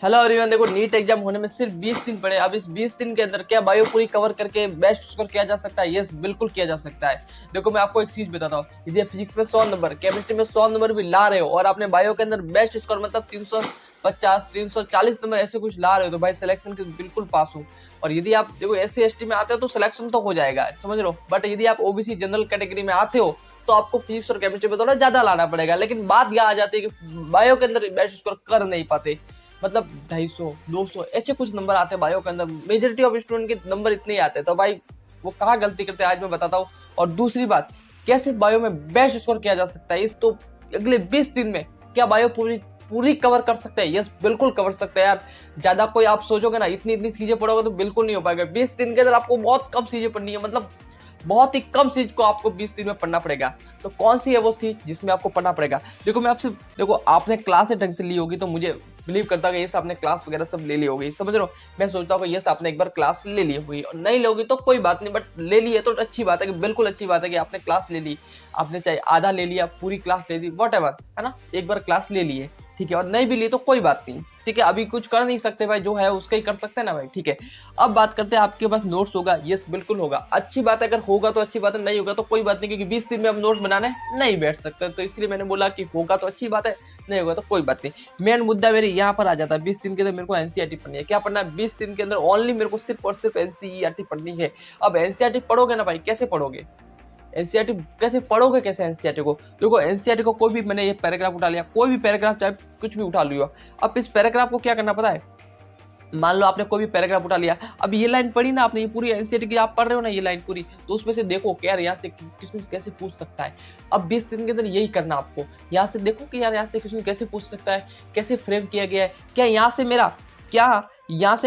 Hello everyone, देखो NEET exam होने में सिर्फ 20 दिन पड़े। अब इस 20 दिन के अंदर क्या बायो पूरी कवर करके बेस्ट स्कोर किया जा सकता है? यस, बिल्कुल किया जा सकता है। देखो मैं आपको एक चीज बताता हूँ, यदि आप फिजिक्स में 100 नंबर, केमिस्ट्री में 100 नंबर भी ला रहे हो और आपने बायो के अंदर बेस्ट स्कोर मतलब 350 340 नंबर ऐसे कुछ ला रहे हो, तो भाई सिलेक्शन के बिल्कुल पास हो। और यदि आप देखो SC ST में आते हो तो सिलेक्शन तो हो जाएगा, समझ लो। बट यदि आप OBC जनरल कैटेगरी में आते हो तो आपको फिजिक्स और केमिस्ट्री में थोड़ा ज्यादा लाना पड़ेगा। लेकिन बात यह आ जाती है कि बायो के अंदर बेस्ट स्कोर कर नहीं पाते, मतलब 250 200 ऐसे कुछ नंबर आते हैं बायो के अंदर। मेजोरिटी ऑफ स्टूडेंट के नंबर इतने ही आते हैं, तो भाई वो कहाँ गलती करते हैं आज मैं बताता हूँ। और दूसरी बात, कैसे बायो में बेस्ट स्कोर किया जा सकता है इस तो अगले 20 दिन में क्या बायो पूरी पूरी कवर कर सकते हैं? यस, बिल्कुल कवर सकते हैं यार। ज्यादा कोई आप सोचोगे ना इतनी इतनी चीजें पढ़ोगे तो बिल्कुल नहीं हो पाएगा। 20 दिन के अंदर आपको बहुत कम चीजें पढ़नी है, मतलब बहुत ही कम चीज को आपको 20 दिन में पढ़ना पड़ेगा। तो कौन सी है वो चीज जिसमें आपको पढ़ना पड़ेगा? देखो मैं आपसे, देखो आपने क्लास ढंग से ली होगी तो मुझे बिलीव करता हूँ कि यस आपने क्लास वगैरह सब ले ली होगी, समझ रहे हो। मैं सोचता हूँ कि यस आपने एक बार क्लास ले ली होगी, और नहीं लोगी तो कोई बात नहीं, बट ले ली है तो अच्छी बात है, कि बिल्कुल अच्छी बात है कि आपने क्लास ले ली। आपने चाहे आधा ले लिया, पूरी क्लास ले ली, वॉट एवर, है ना। एक बार क्लास ले ली है, ठीक है, और नहीं भी ली तो कोई बात नहीं, ठीक है। अभी कुछ कर नहीं सकते भाई, जो है उसका ही कर सकते हैं ना भाई, ठीक है। अब बात करते हैं आपके पास नोट्स होगा? यस बिल्कुल होगा, अच्छी बात है। अगर होगा तो अच्छी बात है, नहीं होगा तो कोई बात नहीं, क्योंकि 20 दिन में हम नोट्स बनाने नहीं बैठ सकते। तो इसलिए मैंने बोला कि होगा तो अच्छी बात है, नहीं होगा तो कोई बात नहीं। मेन मुद्दा मेरे यहाँ पर आ जाता है, 20 दिन के अंदर मेरे को एनसीईआरटी पढ़नी है। क्या पढ़ना है 20 दिन के अंदर? ओनली मेरे को सिर्फ और सिर्फ एनसीईआरटी पढ़नी है। अब एनसीईआरटी पढ़ोगे ना भाई, कैसे पढ़ोगे एनसीईआरटी? कैसे पढ़ोगे कैसे एनसीईआरटी को? देखो एनसीईआरटी को कोई भी, मैंने ये पैराग्राफ उठा लिया, कोई भी पैराग्राफ चाहे कुछ भी उठा लिया। अब इस पैराग्राफ को क्या करना पता है? मान लो आपने कोई भी पैराग्राफ उठा लिया, अब ये लाइन पढ़ी ना आपने, ये पूरी एनसीईआरटी की आप पढ़ रहे हो ना ये लाइन पूरी, तो उसमें से देखो कि यार यहाँ से किसको कैसे पूछ सकता है। अब 20 दिन के अंदर यही करना आपको, यहाँ से देखो कि यार यहाँ से किसको कैसे पूछ सकता है, कैसे फ्रेम किया गया है। क्या यहाँ से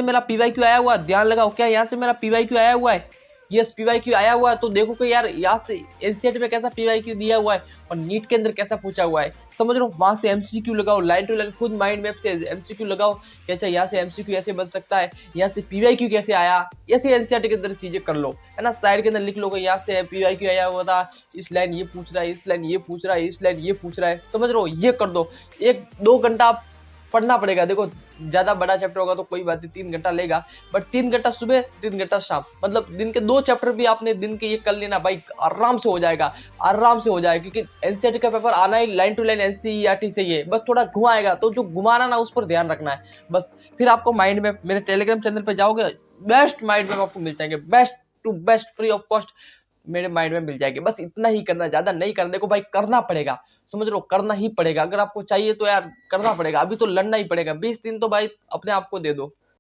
मेरा PYQ आया हुआ है? ध्यान लगाओ, क्या यहाँ से मेरा PYQ आया हुआ है? यस, PYQ आया हुआ है। तो देखो कि यार यहाँ से एनसीईआरटी में कैसा PYQ दिया हुआ है और नीट के अंदर कैसा पूछा हुआ है, समझ रहे हो। वहां से MCQ लगाओ, लाइन टू लाइन खुद माइंड मैप से MCQ लगाओ कि अच्छा यहाँ से MCQ ऐसे बन सकता है, यहाँ से PYQ कैसे आया, ऐसे एनसीईआरटी के अंदर चीजें कर लो, है ना। साइड के अंदर लिख लो कि यहाँ से PYQ आया हुआ था, इस लाइन ये पूछ रहा है, इस लाइन ये पूछ रहा है, इस लाइन ये पूछ रहा है, समझ रहे हो। ये कर दो, 1-2 घंटा पढ़ना पड़ेगा। देखो ज्यादा बड़ा चैप्टर होगा तो कोई बात नहीं, 3 घंटा लेगा, बट 3 घंटा सुबह 3 घंटा शाम, मतलब दिन के 2 चैप्टर भी आपने दिन के ये कर लेना भाई, आराम से हो जाएगा, आराम से हो जाएगा। क्योंकि एनसीईआरटी का पेपर आना ही लाइन टू लाइन एनसीईआरटी से ही है, बस थोड़ा घुमाएगा, तो जो घुमाना ना उस पर ध्यान रखना है बस। फिर आपको माइंड मैप मेरे टेलीग्राम चैनल पे जाओगे, बेस्ट माइंड मैप आपको मिल जाएंगे, best to best free of cost मेरे माइंड में मिल जाएगी। बस इतना ही करना, ज्यादा नहीं करना। देखो भाई करना पड़ेगा, समझ लो, करना ही पड़ेगा। अगर आपको चाहिए तो यार करना पड़ेगा, अभी तो लड़ना ही पड़ेगा। 20 दिन तो भाई अपने आप को दे दो।